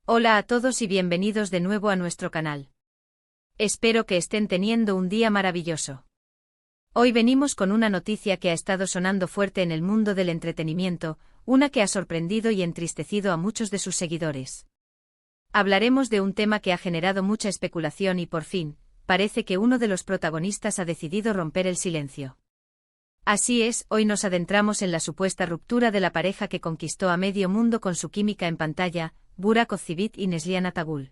Hola a todos y bienvenidos de nuevo a nuestro canal. Espero que estén teniendo un día maravilloso. Hoy venimos con una noticia que ha estado sonando fuerte en el mundo del entretenimiento, una que ha sorprendido y entristecido a muchos de sus seguidores. Hablaremos de un tema que ha generado mucha especulación y por fin, parece que uno de los protagonistas ha decidido romper el silencio. Así es, hoy nos adentramos en la supuesta ruptura de la pareja que conquistó a medio mundo con su química en pantalla, Burak Özçivit y Neslihan Atagül.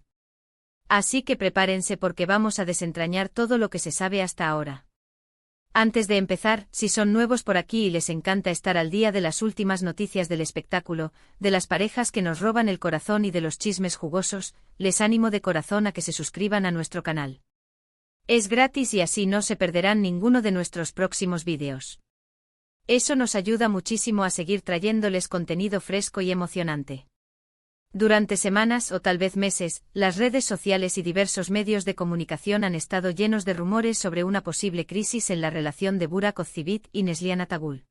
Así que prepárense porque vamos a desentrañar todo lo que se sabe hasta ahora. Antes de empezar, si son nuevos por aquí y les encanta estar al día de las últimas noticias del espectáculo, de las parejas que nos roban el corazón y de los chismes jugosos, les animo de corazón a que se suscriban a nuestro canal. Es gratis y así no se perderán ninguno de nuestros próximos vídeos. Eso nos ayuda muchísimo a seguir trayéndoles contenido fresco y emocionante. Durante semanas o tal vez meses, las redes sociales y diversos medios de comunicación han estado llenos de rumores sobre una posible crisis en la relación de Burak Özçivit y Neslihan Atagül.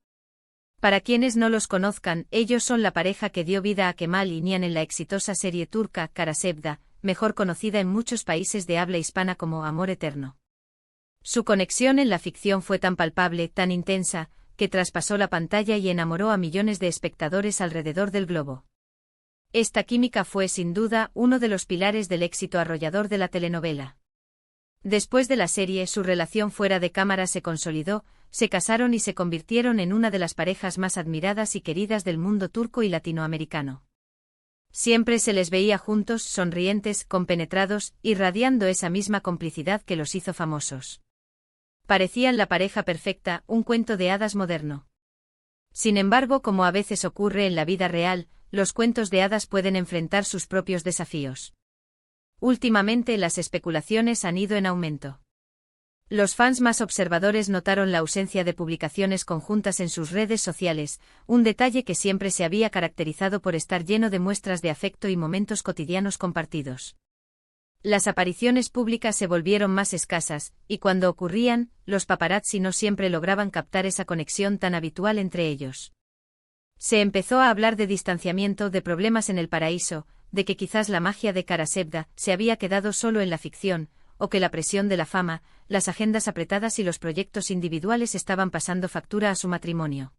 Para quienes no los conozcan, ellos son la pareja que dio vida a Kemal y Nihan en la exitosa serie turca Kara Sevda, mejor conocida en muchos países de habla hispana como Amor Eterno. Su conexión en la ficción fue tan palpable, tan intensa, que traspasó la pantalla y enamoró a millones de espectadores alrededor del globo. Esta química fue sin duda uno de los pilares del éxito arrollador de la telenovela. Después de la serie, su relación fuera de cámara se consolidó, se casaron y se convirtieron en una de las parejas más admiradas y queridas del mundo turco y latinoamericano. Siempre se les veía juntos, sonrientes, compenetrados, irradiando esa misma complicidad que los hizo famosos. Parecían la pareja perfecta, un cuento de hadas moderno. Sin embargo, como a veces ocurre en la vida real, los cuentos de hadas pueden enfrentar sus propios desafíos. Últimamente las especulaciones han ido en aumento. Los fans más observadores notaron la ausencia de publicaciones conjuntas en sus redes sociales, un detalle que siempre se había caracterizado por estar lleno de muestras de afecto y momentos cotidianos compartidos. Las apariciones públicas se volvieron más escasas, y cuando ocurrían, los paparazzi no siempre lograban captar esa conexión tan habitual entre ellos. Se empezó a hablar de distanciamiento, de problemas en el paraíso, de que quizás la magia de Kara Sevda se había quedado solo en la ficción, o que la presión de la fama, las agendas apretadas y los proyectos individuales estaban pasando factura a su matrimonio.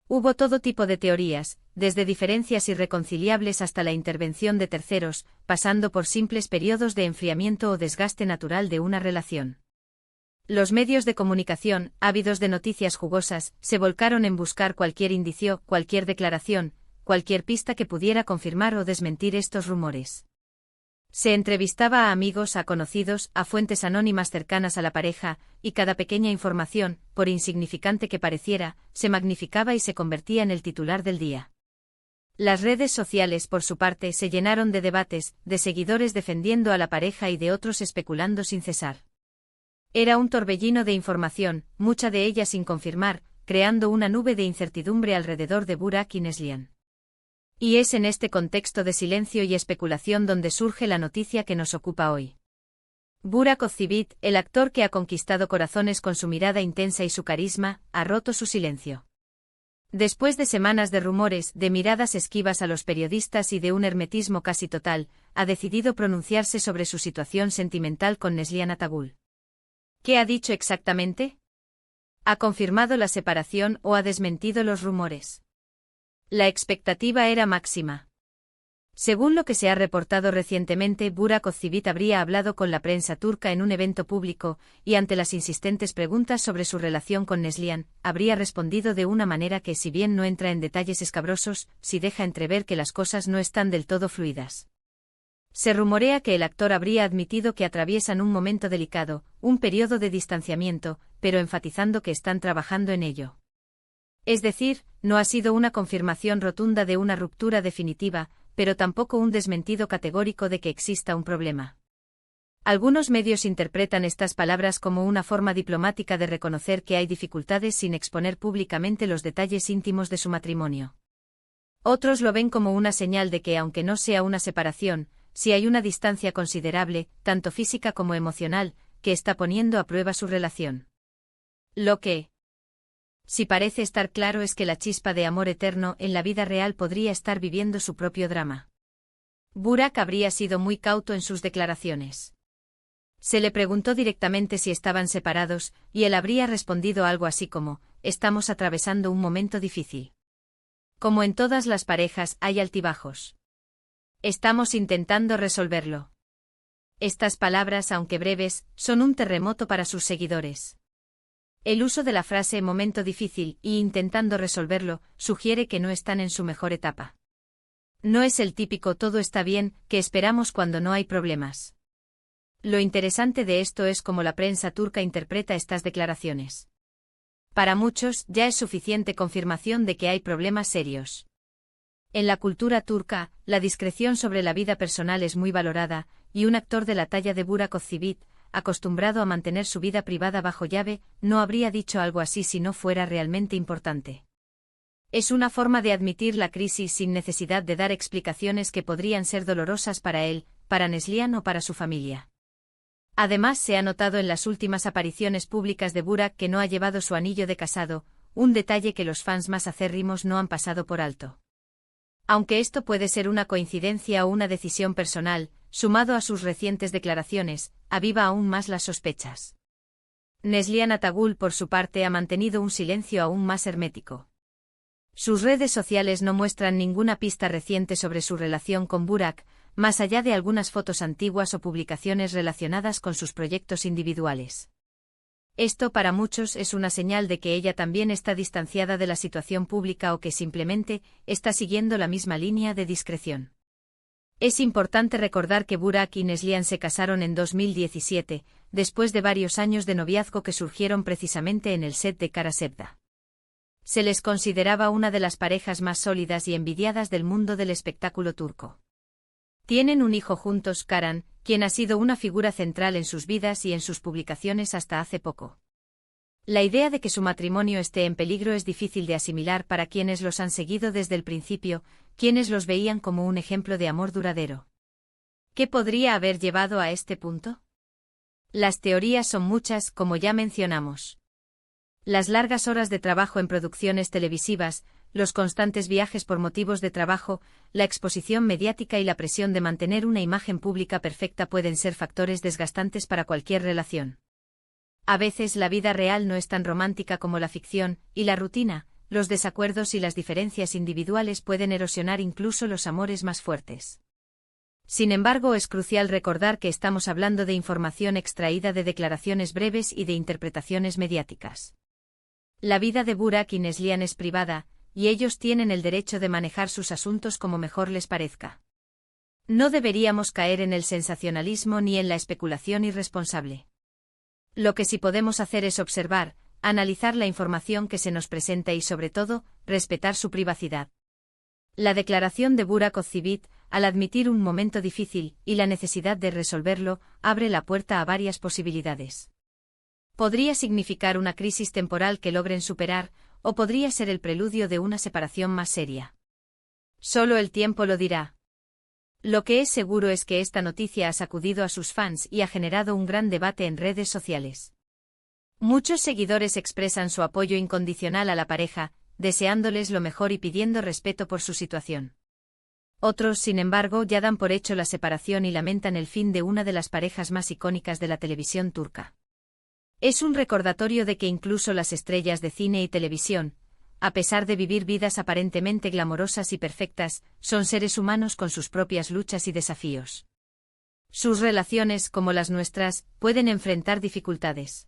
Hubo todo tipo de teorías, desde diferencias irreconciliables hasta la intervención de terceros, pasando por simples periodos de enfriamiento o desgaste natural de una relación. Los medios de comunicación, ávidos de noticias jugosas, se volcaron en buscar cualquier indicio, cualquier declaración, cualquier pista que pudiera confirmar o desmentir estos rumores. Se entrevistaba a amigos, a conocidos, a fuentes anónimas cercanas a la pareja, y cada pequeña información, por insignificante que pareciera, se magnificaba y se convertía en el titular del día. Las redes sociales, por su parte, se llenaron de debates, de seguidores defendiendo a la pareja y de otros especulando sin cesar. Era un torbellino de información, mucha de ella sin confirmar, creando una nube de incertidumbre alrededor de Burak y Neslihan. Y es en este contexto de silencio y especulación donde surge la noticia que nos ocupa hoy. Burak Özçivit, el actor que ha conquistado corazones con su mirada intensa y su carisma, ha roto su silencio. Después de semanas de rumores, de miradas esquivas a los periodistas y de un hermetismo casi total, ha decidido pronunciarse sobre su situación sentimental con Neslihan Atagül. ¿Qué ha dicho exactamente? ¿Ha confirmado la separación o ha desmentido los rumores? La expectativa era máxima. Según lo que se ha reportado recientemente, Burak Özçivit habría hablado con la prensa turca en un evento público, y ante las insistentes preguntas sobre su relación con Neslihan, habría respondido de una manera que, si bien no entra en detalles escabrosos, sí deja entrever que las cosas no están del todo fluidas. Se rumorea que el actor habría admitido que atraviesan un momento delicado, un periodo de distanciamiento, pero enfatizando que están trabajando en ello. Es decir, no ha sido una confirmación rotunda de una ruptura definitiva, pero tampoco un desmentido categórico de que exista un problema. Algunos medios interpretan estas palabras como una forma diplomática de reconocer que hay dificultades sin exponer públicamente los detalles íntimos de su matrimonio. Otros lo ven como una señal de que, aunque no sea una separación, sí hay una distancia considerable, tanto física como emocional, que está poniendo a prueba su relación. Lo que sí parece estar claro es que la chispa de amor eterno en la vida real podría estar viviendo su propio drama. Burak habría sido muy cauto en sus declaraciones. Se le preguntó directamente si estaban separados, y él habría respondido algo así como: estamos atravesando un momento difícil. Como en todas las parejas, hay altibajos. Estamos intentando resolverlo. Estas palabras, aunque breves, son un terremoto para sus seguidores. El uso de la frase momento difícil y intentando resolverlo sugiere que no están en su mejor etapa. No es el típico todo está bien que esperamos cuando no hay problemas. Lo interesante de esto es cómo la prensa turca interpreta estas declaraciones. Para muchos, ya es suficiente confirmación de que hay problemas serios. En la cultura turca, la discreción sobre la vida personal es muy valorada, y un actor de la talla de Burak Özçivit, acostumbrado a mantener su vida privada bajo llave, no habría dicho algo así si no fuera realmente importante. Es una forma de admitir la crisis sin necesidad de dar explicaciones que podrían ser dolorosas para él, para Neslihan o para su familia. Además, se ha notado en las últimas apariciones públicas de Burak que no ha llevado su anillo de casado, un detalle que los fans más acérrimos no han pasado por alto. Aunque esto puede ser una coincidencia o una decisión personal, sumado a sus recientes declaraciones, aviva aún más las sospechas. Neslihan Atagül, por su parte, ha mantenido un silencio aún más hermético. Sus redes sociales no muestran ninguna pista reciente sobre su relación con Burak, más allá de algunas fotos antiguas o publicaciones relacionadas con sus proyectos individuales. Esto para muchos es una señal de que ella también está distanciada de la situación pública o que simplemente está siguiendo la misma línea de discreción. Es importante recordar que Burak y Neslihan se casaron en 2017, después de varios años de noviazgo que surgieron precisamente en el set de Kara Sevda. Se les consideraba una de las parejas más sólidas y envidiadas del mundo del espectáculo turco. Tienen un hijo juntos, Karan, quien ha sido una figura central en sus vidas y en sus publicaciones hasta hace poco. La idea de que su matrimonio esté en peligro es difícil de asimilar para quienes los han seguido desde el principio, quienes los veían como un ejemplo de amor duradero. ¿Qué podría haber llevado a este punto? Las teorías son muchas, como ya mencionamos. Las largas horas de trabajo en producciones televisivas, los constantes viajes por motivos de trabajo, la exposición mediática y la presión de mantener una imagen pública perfecta pueden ser factores desgastantes para cualquier relación. A veces la vida real no es tan romántica como la ficción, y la rutina, los desacuerdos y las diferencias individuales pueden erosionar incluso los amores más fuertes. Sin embargo, es crucial recordar que estamos hablando de información extraída de declaraciones breves y de interpretaciones mediáticas. La vida de Burak y Neslihan es privada, y ellos tienen el derecho de manejar sus asuntos como mejor les parezca. No deberíamos caer en el sensacionalismo ni en la especulación irresponsable. Lo que sí podemos hacer es observar, analizar la información que se nos presenta y, sobre todo, respetar su privacidad. La declaración de Burak Özçivit, al admitir un momento difícil y la necesidad de resolverlo, abre la puerta a varias posibilidades. Podría significar una crisis temporal que logren superar, o podría ser el preludio de una separación más seria. Solo el tiempo lo dirá. Lo que es seguro es que esta noticia ha sacudido a sus fans y ha generado un gran debate en redes sociales. Muchos seguidores expresan su apoyo incondicional a la pareja, deseándoles lo mejor y pidiendo respeto por su situación. Otros, sin embargo, ya dan por hecho la separación y lamentan el fin de una de las parejas más icónicas de la televisión turca. Es un recordatorio de que incluso las estrellas de cine y televisión, a pesar de vivir vidas aparentemente glamorosas y perfectas, son seres humanos con sus propias luchas y desafíos. Sus relaciones, como las nuestras, pueden enfrentar dificultades.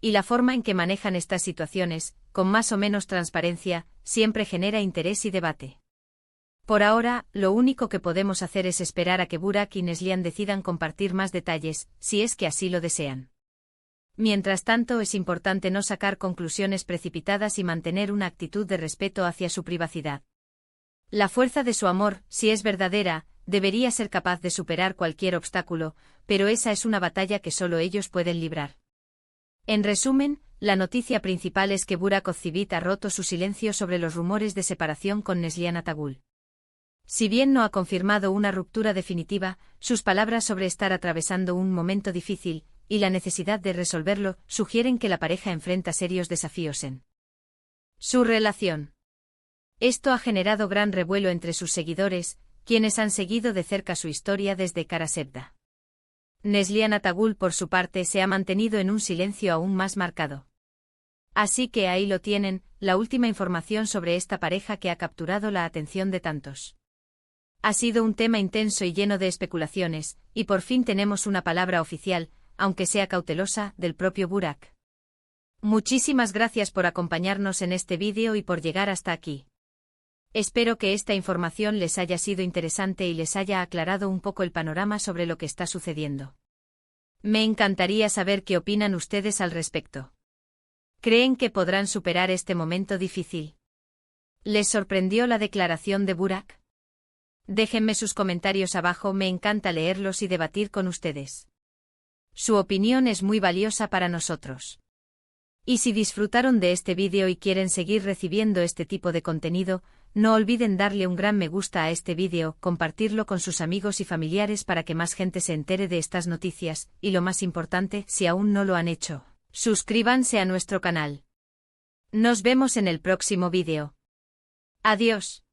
Y la forma en que manejan estas situaciones, con más o menos transparencia, siempre genera interés y debate. Por ahora, lo único que podemos hacer es esperar a que Burak y Neslihan decidan compartir más detalles, si es que así lo desean. Mientras tanto, es importante no sacar conclusiones precipitadas y mantener una actitud de respeto hacia su privacidad. La fuerza de su amor, si es verdadera, debería ser capaz de superar cualquier obstáculo, pero esa es una batalla que solo ellos pueden librar. En resumen, la noticia principal es que Burak Özçivit ha roto su silencio sobre los rumores de separación con Neslihan Atagül. Si bien no ha confirmado una ruptura definitiva, sus palabras sobre estar atravesando un momento difícil y la necesidad de resolverlo sugieren que la pareja enfrenta serios desafíos en su relación. Esto ha generado gran revuelo entre sus seguidores, quienes han seguido de cerca su historia desde Karasevda. Neslihan Atagul, por su parte, se ha mantenido en un silencio aún más marcado. Así que ahí lo tienen, la última información sobre esta pareja que ha capturado la atención de tantos. Ha sido un tema intenso y lleno de especulaciones, y por fin tenemos una palabra oficial, aunque sea cautelosa, del propio Burak. Muchísimas gracias por acompañarnos en este vídeo y por llegar hasta aquí. Espero que esta información les haya sido interesante y les haya aclarado un poco el panorama sobre lo que está sucediendo. Me encantaría saber qué opinan ustedes al respecto. ¿Creen que podrán superar este momento difícil? ¿Les sorprendió la declaración de Burak? Déjenme sus comentarios abajo, me encanta leerlos y debatir con ustedes. Su opinión es muy valiosa para nosotros. Y si disfrutaron de este vídeo y quieren seguir recibiendo este tipo de contenido, no olviden darle un gran me gusta a este vídeo, compartirlo con sus amigos y familiares para que más gente se entere de estas noticias, y lo más importante, si aún no lo han hecho, suscríbanse a nuestro canal. Nos vemos en el próximo vídeo. Adiós.